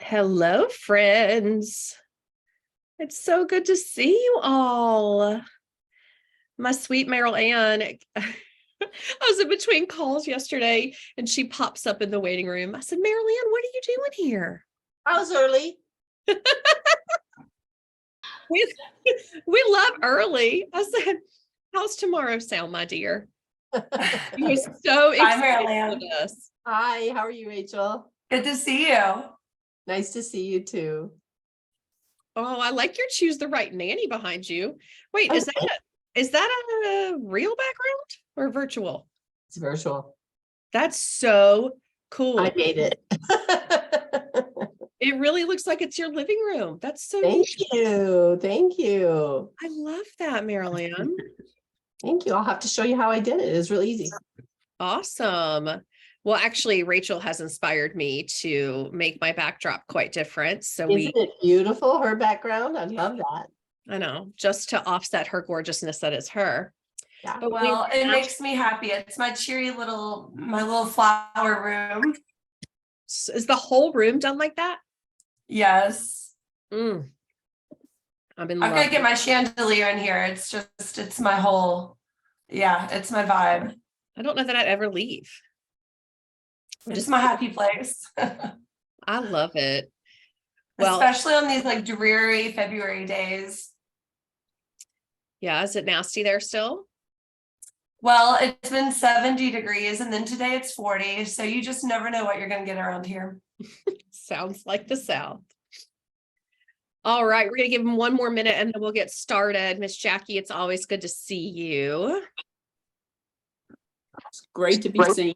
Hello, friends. It's so good to see you all. My sweet Meryl Ann. I was in between calls yesterday and she pops up in the waiting room. I said, Meryl Ann, what are you doing here? I was early. We love early. I said, how's tomorrow sound, my dear? You were so excited for this. Hi, how are you, Rachel? Good to see you. Nice to see you too. Oh, I like your choose the right nanny behind you. Wait, is that a real background or virtual? It's virtual. That's so cool. I made it. It really looks like it's your living room. That's so Thank neat. you. Thank you. I love that, Meryl Ann. Thank you. I'll have to show you how I did it. It's really easy. Awesome. Well, actually, Rachel has inspired me to make my backdrop quite different. So Isn't it beautiful, her background? I love that. I know, just to offset her gorgeousness that is her. Yeah. But Well, it makes me happy. It's my my little flower room. Is the whole room done like that? Yes. I'm I'm gonna get my chandelier in here. It's my whole, it's my vibe. I don't know that I'd ever leave. It's my happy place. I love it. Well, especially on these like dreary February days. Yeah, is it nasty there still? Well, it's been 70 degrees and then today it's 40. So you just never know what you're going to get around here. Sounds like the South. All right, we're going to give them one more minute and then we'll get started. Miss Jackie, it's always good to see you. It's great to be seen.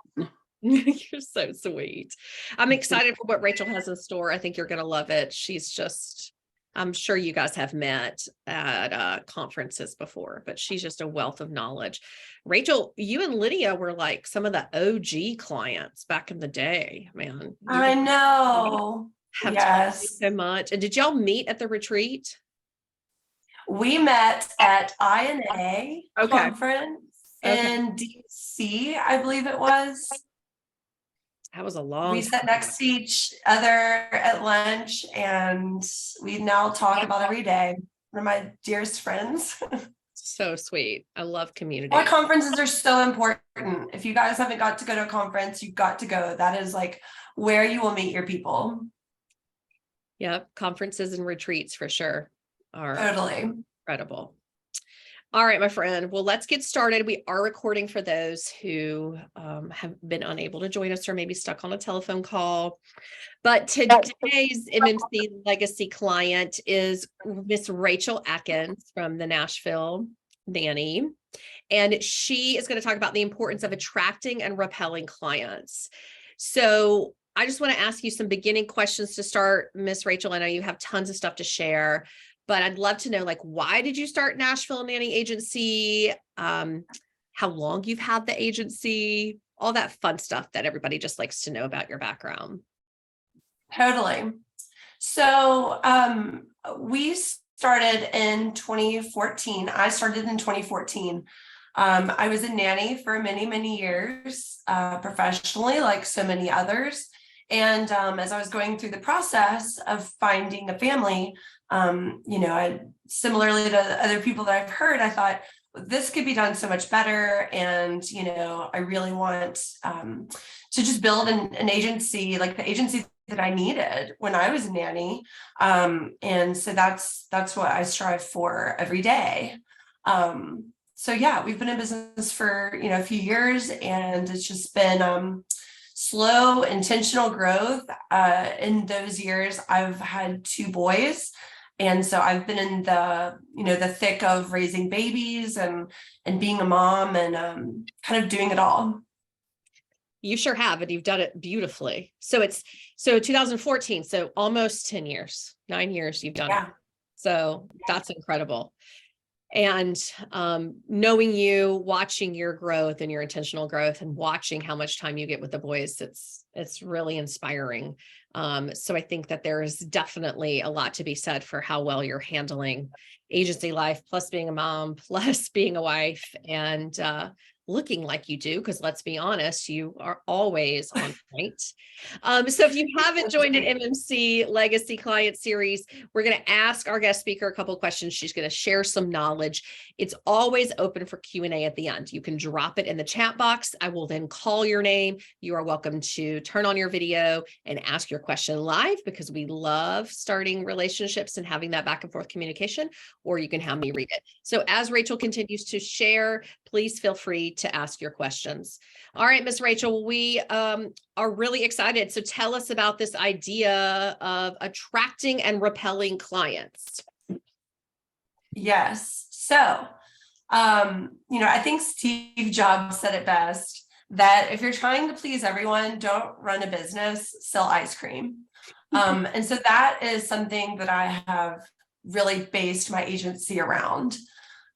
You're so sweet. I'm excited for what Rachel has in store. I think you're going to love it. She's just, I'm sure you guys have met at conferences before, but she's just a wealth of knowledge. Rachel, you and Lydia were like some of the OG clients back in the day, man. I know. Have taught me so much. And did y'all meet at the retreat? We met at INA conference in DC, I believe it was. That was a long We sat next to each other at lunch and we now talk about every day. One of my dearest friends. So sweet. I love community. Our conferences are so important. If you guys haven't got to go to a conference, you've got to go. That is like where you will meet your people. Yep. Conferences and retreats for sure are totally incredible. All right, my friend. Well, let's get started. We are recording for those who have been unable to join us or maybe stuck on a telephone call. But today's MMC Legacy client is Miss Rachel Adkins from the Nashville Nanny. And she is going to talk about the importance of attracting and repelling clients. So I just want to ask you some beginning questions to start, Miss Rachel. I know you have tons of stuff to share. But I'd love to know, like, why did you start Nashville Nanny Agency? How long you've had the agency, all that fun stuff that everybody just likes to know about your background. Totally. So we started in 2014. I started in 2014. I was a nanny for many, many years professionally, like so many others. And as I was going through the process of finding a family, I similarly to other people that I've heard, I thought this could be done so much better. And, I really want to just build an agency, like the agency that I needed when I was a nanny. And so that's what I strive for every day. So yeah, we've been in business for, a few years and it's just been slow, intentional growth. In those years, I've had 2 boys. And so I've been in the thick of raising babies and being a mom and kind of doing it all. You sure have, and you've done it beautifully. So 2014, so almost 10 years, 9 years you've done it. So that's incredible. And knowing you, watching your growth and your intentional growth and watching how much time you get with the boys, it's really inspiring. So I think that there is definitely a lot to be said for how well you're handling agency life, plus being a mom, plus being a wife, and looking like you do, because let's be honest, you are always on point. So if you haven't joined an MMC Legacy Client Series, we're going to ask our guest speaker a couple of questions. She's going to share some knowledge. It's always open for Q&A at the end. You can drop it in the chat box. I will then call your name. You are welcome to turn on your video and ask your question live, because we love starting relationships and having that back and forth communication, or you can have me read it. So as Rachel continues to share, please feel free to ask your questions. All right, Miss Rachel, we are really excited. So tell us about this idea of attracting and repelling clients. Yes. So, I think Steve Jobs said it best, that if you're trying to please everyone, don't run a business, sell ice cream. And so that is something that I have really based my agency around.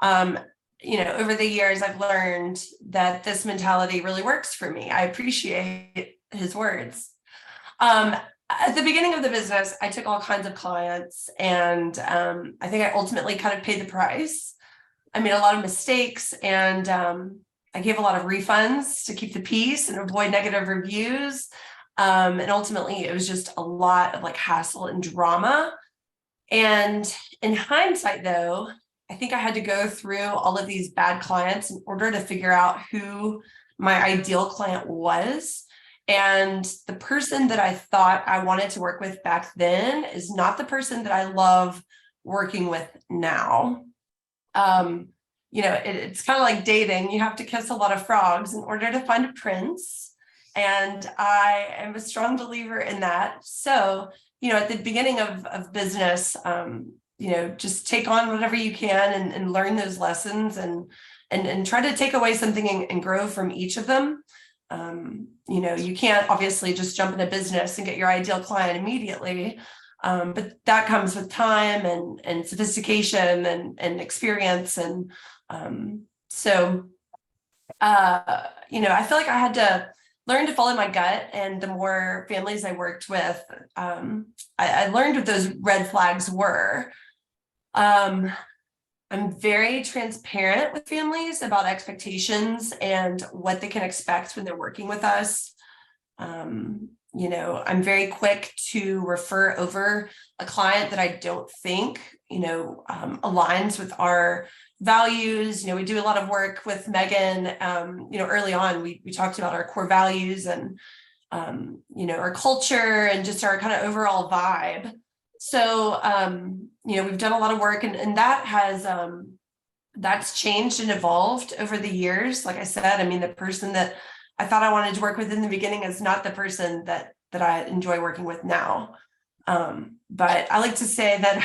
Over the years, I've learned that this mentality really works for me. I appreciate his words. At the beginning of the business, I took all kinds of clients, and I think I ultimately kind of paid the price. I made a lot of mistakes, and I gave a lot of refunds to keep the peace and avoid negative reviews. And ultimately, it was just a lot of hassle and drama. And in hindsight, though, I think I had to go through all of these bad clients in order to figure out who my ideal client was. And the person that I thought I wanted to work with back then is not the person that I love working with now. It's kind of like dating. You have to kiss a lot of frogs in order to find a prince. And I am a strong believer in that. So, at the beginning of business, just take on whatever you can and learn those lessons and try to take away something and grow from each of them. You can't obviously just jump into business and get your ideal client immediately. But that comes with time and sophistication and experience. And I feel like I had to learn to follow my gut. And the more families I worked with, I learned what those red flags were. I'm very transparent with families about expectations and what they can expect when they're working with us. I'm very quick to refer over a client that I don't think, aligns with our values. We do a lot of work with Megan. Early on, we talked about our core values and, our culture and just our kind of overall vibe. So, we've done a lot of work and that has, that's changed and evolved over the years. Like I said, the person that I thought I wanted to work with in the beginning is not the person that I enjoy working with now. But I like to say that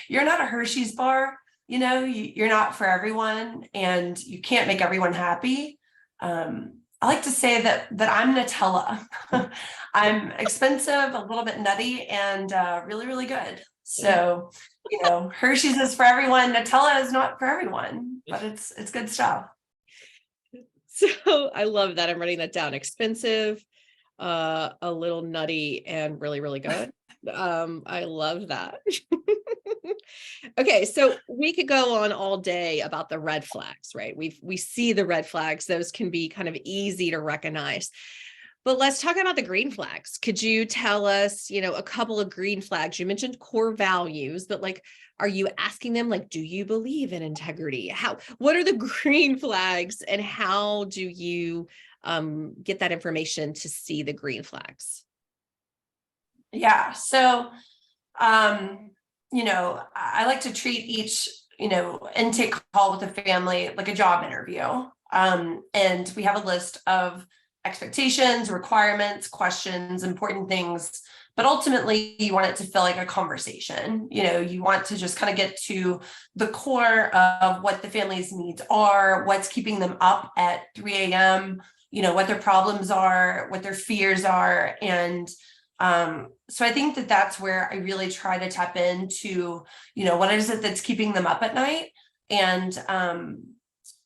you're not a Hershey's bar, you're not for everyone and you can't make everyone happy. I like to say that I'm Nutella. I'm expensive, a little bit nutty, and really, really good. So, Hershey's is for everyone. Nutella is not for everyone, but it's good stuff. So I love that. I'm writing that down. Expensive, a little nutty, and really, really good. I love that. Okay, so we could go on all day about the red flags, right? We see the red flags. Those can be kind of easy to recognize. But let's talk about the green flags. Could you tell us, a couple of green flags? You mentioned core values, but are you asking them, do you believe in integrity? What are the green flags and how do you get that information to see the green flags? Yeah. So, I like to treat each, intake call with a family like a job interview. And we have a list of expectations, requirements, questions, important things, but ultimately you want it to feel like a conversation. You want to just kind of get to the core of what the family's needs are, what's keeping them up at 3 a.m., what their problems are, what their fears are. And so I think that that's where I really try to tap into, what is it that's keeping them up at night? And,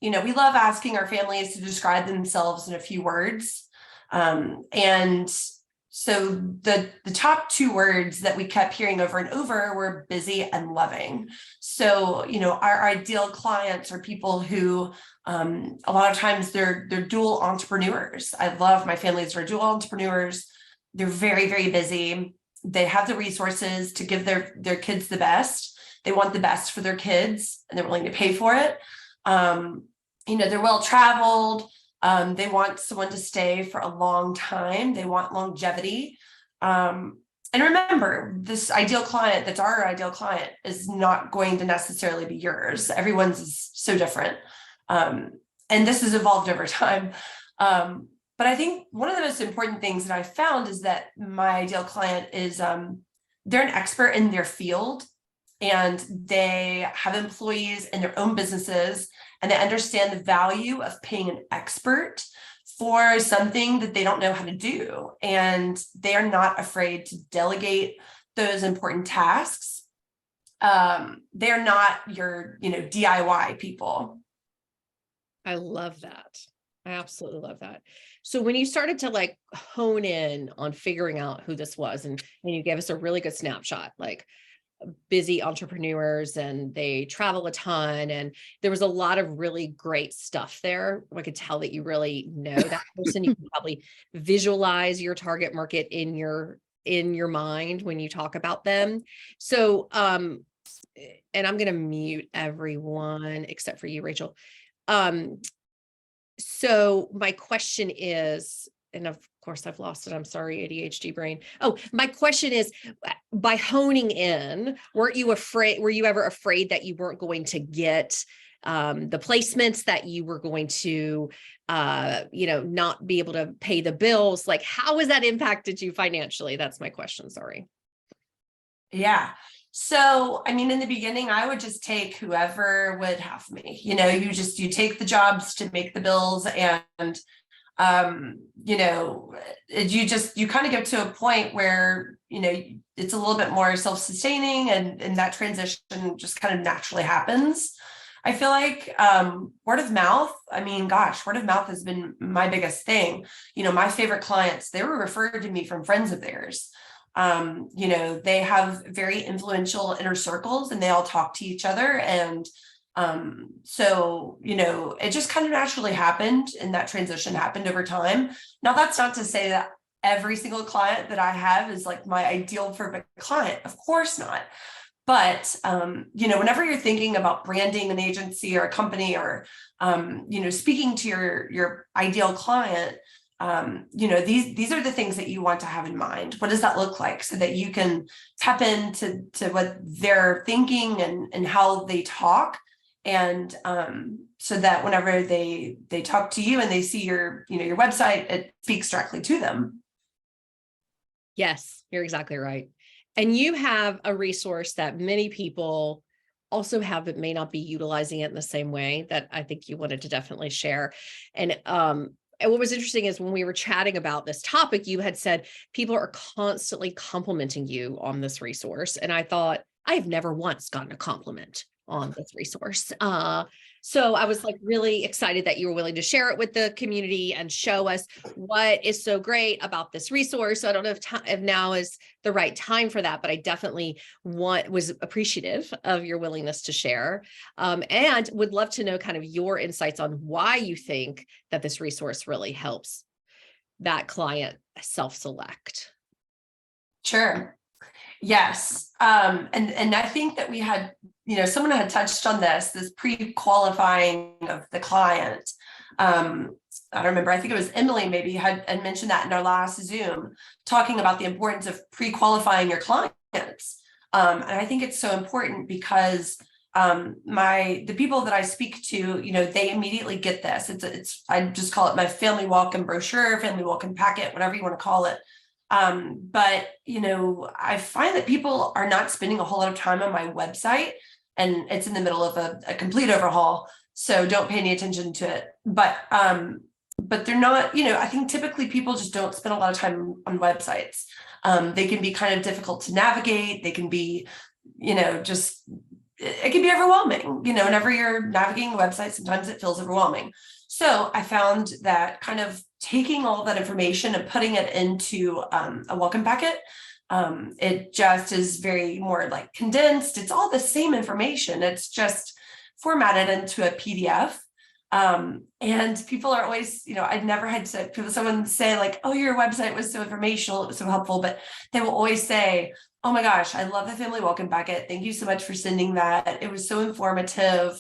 we love asking our families to describe themselves in a few words. And So the top two words that we kept hearing over and over were busy and loving. So, our ideal clients are people who a lot of times they're dual entrepreneurs. I love my families are dual entrepreneurs. They're very, very busy. They have the resources to give their kids the best. They want the best for their kids and they're willing to pay for it. They're well traveled. They want someone to stay for a long time. They want longevity. And remember, this ideal client that's our ideal client is not going to necessarily be yours. Everyone's is so different. And this has evolved over time. But I think one of the most important things that I found is that my ideal client is they're an expert in their field and they have employees in their own businesses and they understand the value of paying an expert for something that they don't know how to do. And they are not afraid to delegate those important tasks. They're not your, DIY people. I love that. I absolutely love that. So when you started to hone in on figuring out who this was, and you gave us a really good snapshot, busy entrepreneurs and they travel a ton, and there was a lot of really great stuff there. I could tell that you really know that person. You can probably visualize your target market in your mind when you talk about them. So, and I'm going to mute everyone except for you, Rachel. So my question is, and of course I've lost it. I'm sorry, ADHD brain. Oh, my question is, by honing in, were you ever afraid that you weren't going to get the placements, that you were going to, not be able to pay the bills? How has that impacted you financially? That's my question. Sorry. Yeah. So, in the beginning, I would just take whoever would have me, you take the jobs to make the bills and, you kind of get to a point where, it's a little bit more self-sustaining and that transition just kind of naturally happens. I feel like word of mouth, word of mouth has been my biggest thing. My favorite clients, they were referred to me from friends of theirs. They have very influential inner circles and they all talk to each other. And so, it just kind of naturally happened and that transition happened over time. Now, that's not to say that every single client that I have is my ideal perfect client. Of course not. But, whenever you're thinking about branding an agency or a company or, speaking to your ideal client, these are the things that you want to have in mind. What does that look like so that you can tap into what they're thinking and how they talk? And so that whenever they talk to you and they see your website, it speaks directly to them. Yes, you're exactly right. And you have a resource that many people also have, but may not be utilizing it in the same way, that I think you wanted to definitely share. And what was interesting is when we were chatting about this topic, you had said people are constantly complimenting you on this resource. And I thought, I have never once gotten a compliment on this resource. So I was really excited that you were willing to share it with the community and show us what is so great about this resource. So I don't know if now is the right time for that, but I definitely was appreciative of your willingness to share, and would love to know kind of your insights on why you think that this resource really helps that client self-select. Sure. Yes. And I think that we had, someone had touched on this pre-qualifying of the client. I don't remember, I think it was Emily maybe had mentioned that in our last Zoom, talking about the importance of pre-qualifying your clients. And I think it's so important because the people that I speak to, they immediately get this. I just call it my family welcome brochure, family welcome packet, whatever you want to call it. But, I find that people are not spending a whole lot of time on my website, and it's in the middle of a complete overhaul. So don't pay any attention to it. But they're not, I think typically people just don't spend a lot of time on websites. They can be kind of difficult to navigate. They can be, it can be overwhelming, whenever you're navigating a website, sometimes it feels overwhelming. So I found that kind of taking all that information and putting it into a welcome packet, it just is very more like condensed. It's all the same information. It's just formatted into a PDF. And people are always, I'd never had someone say like, oh, your website was so informational, it was so helpful, but they will always say, oh my gosh, I love the family welcome packet. Thank you so much for sending that. It was so informative.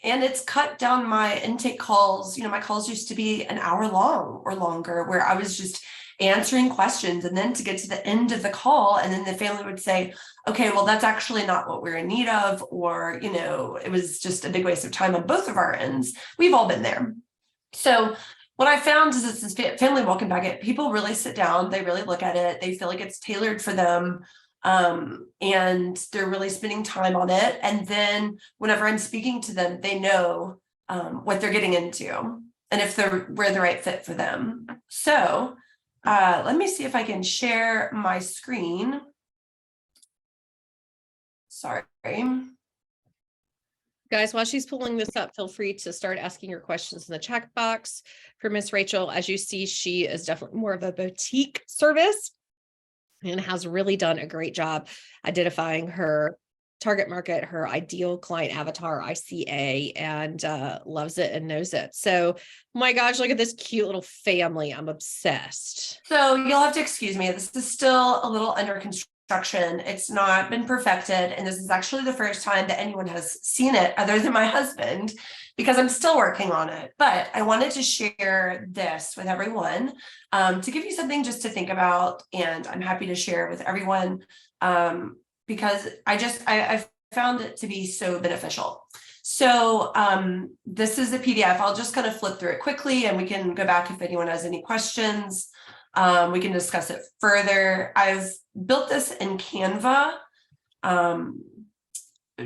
And it's cut down my intake calls. My calls used to be an hour long or longer, where I was just answering questions, and then to get to the end of the call, and then the family would say, okay, well, that's actually not what we're in need of, or, it was just a big waste of time on both of our ends. We've all been there. So what I found is this family welcome packet, people really sit down, they really look at it, they feel like it's tailored for them. And they're really spending time on it. And then whenever I'm speaking to them, they know what they're getting into and if we're the right fit for them. So let me see if I can share my screen. Sorry. Guys, while she's pulling this up, feel free to start asking your questions in the chat box for Miss Rachel. As you see, she is definitely more of a boutique service and has really done a great job identifying her target market, her ideal client avatar, ICA, and loves it and knows it. So, my gosh, look at this cute little family. I'm obsessed. So you'll have to excuse me. This is still a little under construction. It's not been perfected. And this is actually the first time that anyone has seen it other than my husband, because I'm still working on it. But I wanted to share this with everyone to give you something just to think about. And I'm happy to share with everyone because I found it to be so beneficial. So this is a PDF. I'll just kind of flip through it quickly, and we can go back if anyone has any questions. We can discuss it further. I've built this in Canva.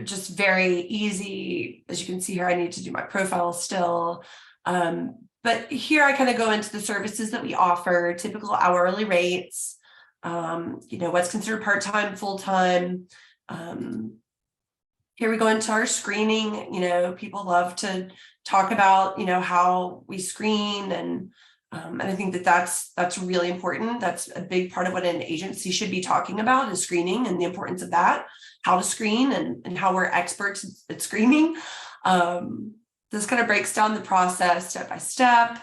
Just very easy. As you can see here, I need to do my profile still. But here I kind of go into the services that we offer, typical hourly rates, what's considered part-time, full-time. Here we go into our screening. People love to talk about, how we screen, and I think that that's really important. That's a big part of what an agency should be talking about, is screening and the importance of that, how to screen and how we're experts at screening. This kind of breaks down the process step by step.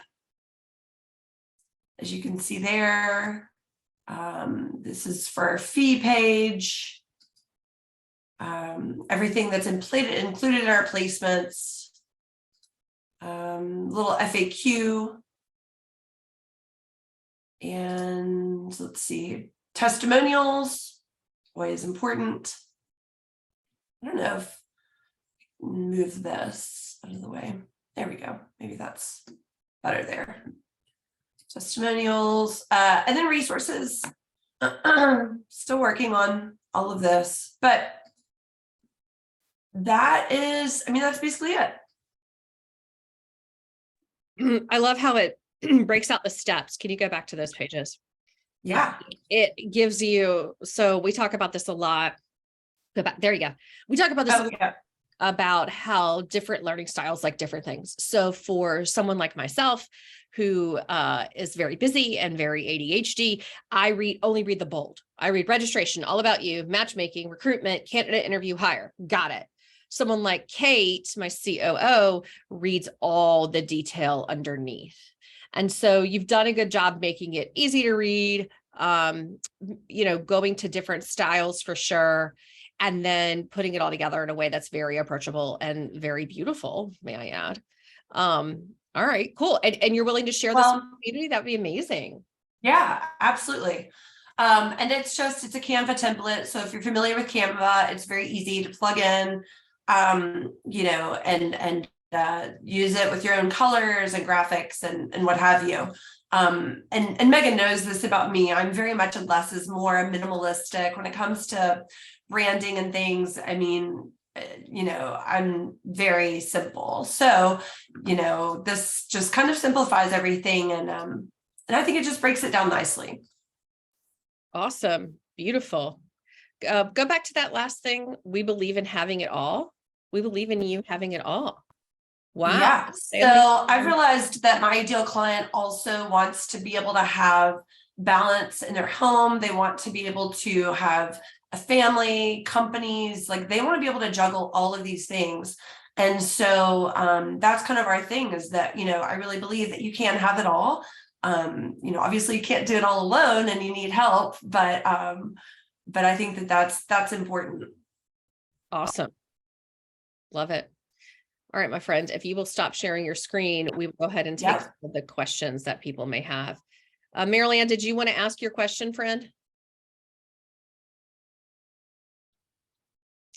As you can see there, this is for our fee page. Everything that's included in our placements, little FAQ. And let's see, testimonials, always important. I don't know if move this out of the way. There we go. Maybe that's better there. Testimonials, and then resources. Still working on all of this, but that's basically it. I love how it breaks out the steps. Can you go back to those pages? Yeah. It gives you, so we talk about this a lot. Go back, there you go. We talk about this a lot, about how different learning styles like different things. So for someone like myself, who is very busy and very ADHD, I only read the bold. I read registration, all about you, matchmaking, recruitment, candidate interview, hire. Got it. Someone like Kate, my COO, reads all the detail underneath. And so you've done a good job making it easy to read, going to different styles for sure, and then putting it all together in a way that's very approachable and very beautiful, may I add. All right, cool. And you're willing to share this with the community? That'd be amazing. Yeah, absolutely. And it's a Canva template. So if you're familiar with Canva, it's very easy to plug in, and use it with your own colors and graphics and what have you. And Megan knows this about me. I'm very much a less is more minimalistic when it comes to branding and things. I'm very simple. So, this just kind of simplifies everything. And I think it just breaks it down nicely. Awesome. Beautiful. Go back to that last thing. We believe in having it all. We believe in you having it all. Wow. Yeah. Family So I've time. realized that my ideal client also wants to be able to have balance in their home. They want to be able to have a family, companies, like they want to be able to juggle all of these things. And so that's kind of our thing, is that, I really believe that you can have it all. Obviously you can't do it all alone and you need help, but I think that that's important. Awesome. Love it. All right, my friend, if you will stop sharing your screen, we will go ahead and take Yep. some of the questions that people may have. Marilyn, did you want to ask your question, friend?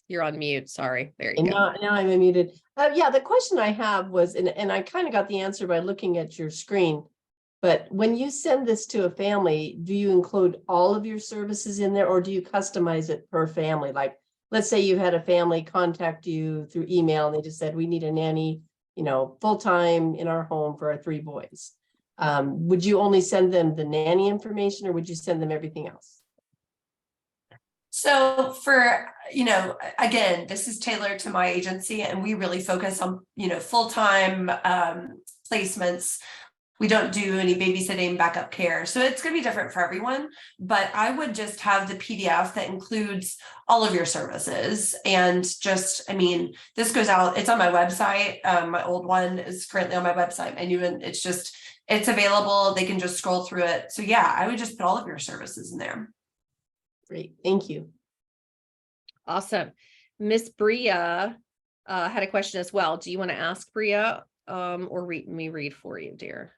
You're on mute. Sorry. There you And go. now I'm unmuted. Yeah, the question I have was, and I kind of got the answer by looking at your screen, but when you send this to a family, do you include all of your services in there, or do you customize it per family? Like, let's say you had a family contact you through email and they just said, we need a nanny, full-time in our home for our 3 boys. Would you only send them the nanny information, or would you send them everything else? So for, again, this is tailored to my agency, and we really focus on, full-time placements. We don't do any babysitting, backup care. So it's going to be different for everyone, but I would just have the PDF that includes all of your services. And this goes out, it's on my website. My old one is currently on my website. My new one, it's available. They can just scroll through it. So yeah, I would just put all of your services in there. Great, thank you. Awesome. Miss Bria had a question as well. Do you want to ask Bria or me read for you, dear?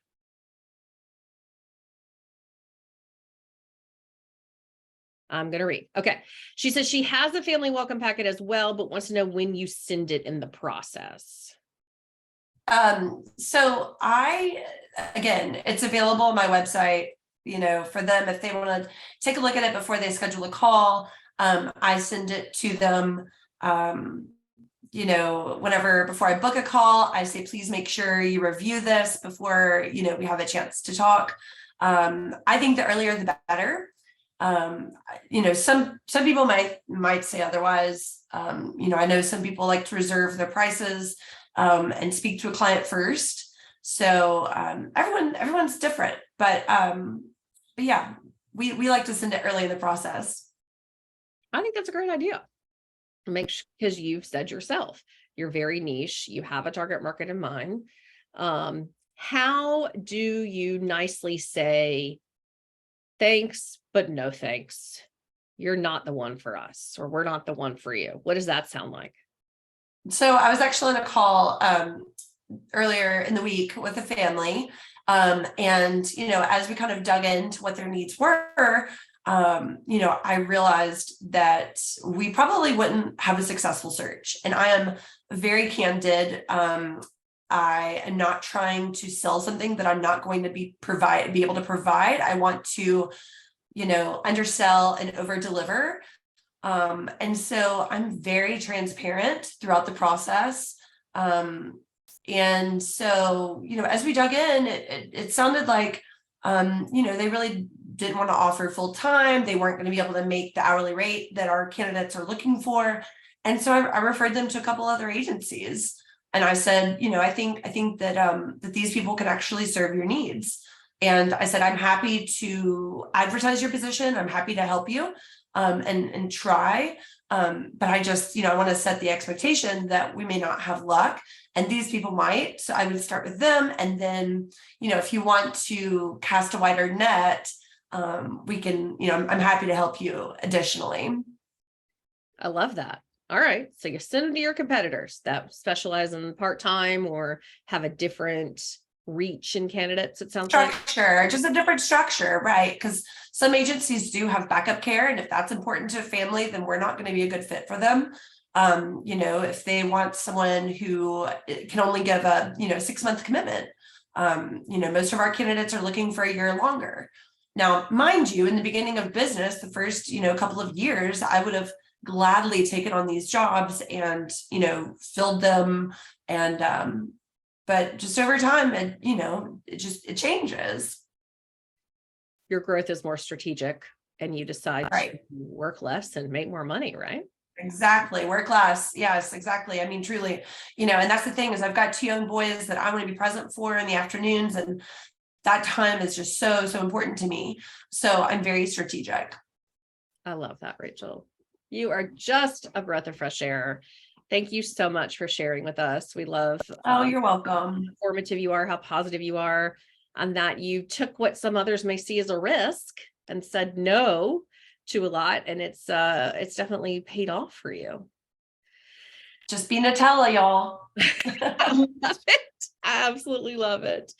I'm going to read. Okay. She says she has a family welcome packet as well, but wants to know when you send it in the process. So again, it's available on my website, for them, if they want to take a look at it before they schedule a call. I send it to them, before I book a call, I say, please make sure you review this before, we have a chance to talk. I think the earlier the better. Some people might say otherwise. I know some people like to reserve their prices and speak to a client first. So everyone's different, but yeah, we like to send it early in the process. I think that's a great idea. Because you've said yourself, you're very niche. You have a target market in mind. How do you nicely say, thanks, but no thanks? You're not the one for us, or we're not the one for you. What does that sound like? So I was actually on a call earlier in the week with a family. And, as we kind of dug into what their needs were, I realized that we probably wouldn't have a successful search. And I am very candid. I am not trying to sell something that I'm not going to be able to provide. I want to, undersell and over deliver. And so I'm very transparent throughout the process. And so, as we dug in, it sounded like, they really didn't want to offer full time. They weren't going to be able to make the hourly rate that our candidates are looking for. And so I referred them to a couple other agencies. And I said, I think that that these people can actually serve your needs. And I said, I'm happy to advertise your position. I'm happy to help you and try. But I just, I want to set the expectation that we may not have luck, and these people might. So I would start with them. And then, if you want to cast a wider net, we can, I'm happy to help you additionally. I love that. All right. So you send them to your competitors that specialize in part-time or have a different reach in candidates, it sounds like. Structure, just a different structure, right? Because some agencies do have backup care. And if that's important to a family, then we're not going to be a good fit for them. If they want someone who can only give a, 6-month commitment, most of our candidates are looking for a year longer. Now, mind you, in the beginning of business, the first, couple of years, I would have gladly taken on these jobs and, filled them. And, but just over time, it changes. Your growth is more strategic and you decide Right. to work less and make more money, right? Exactly. Work less. Yes, exactly. I mean, truly, and that's the thing is I've got 2 young boys that I want to be present for in the afternoons, and that time is just so, so important to me. So I'm very strategic. I love that, Rachel. You are just a breath of fresh air. Thank you so much for sharing with us. We love Oh, you're welcome. how informative you are, how positive you are, and that you took what some others may see as a risk and said no to a lot. And it's definitely paid off for you. Just be Nutella, y'all. I love it. I absolutely love it.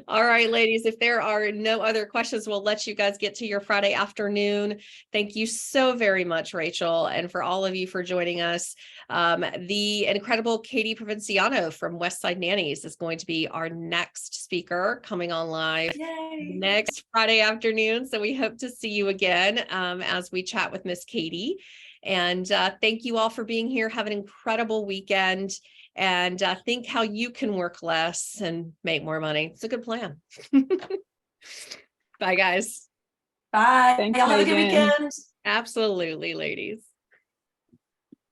All right, ladies, if there are no other questions, we'll let you guys get to your Friday afternoon. Thank you so very much, Rachel, and for all of you for joining us. The incredible Katie Provinciano from Westside Nannies is going to be our next speaker coming on live next Friday afternoon. So we hope to see you again as we chat with Miss Katie. And thank you all for being here. Have an incredible weekend, and think how you can work less and make more money. It's a good plan. Bye, guys. Bye. Thanks, Y'all have a good Megan. weekend. Absolutely, ladies.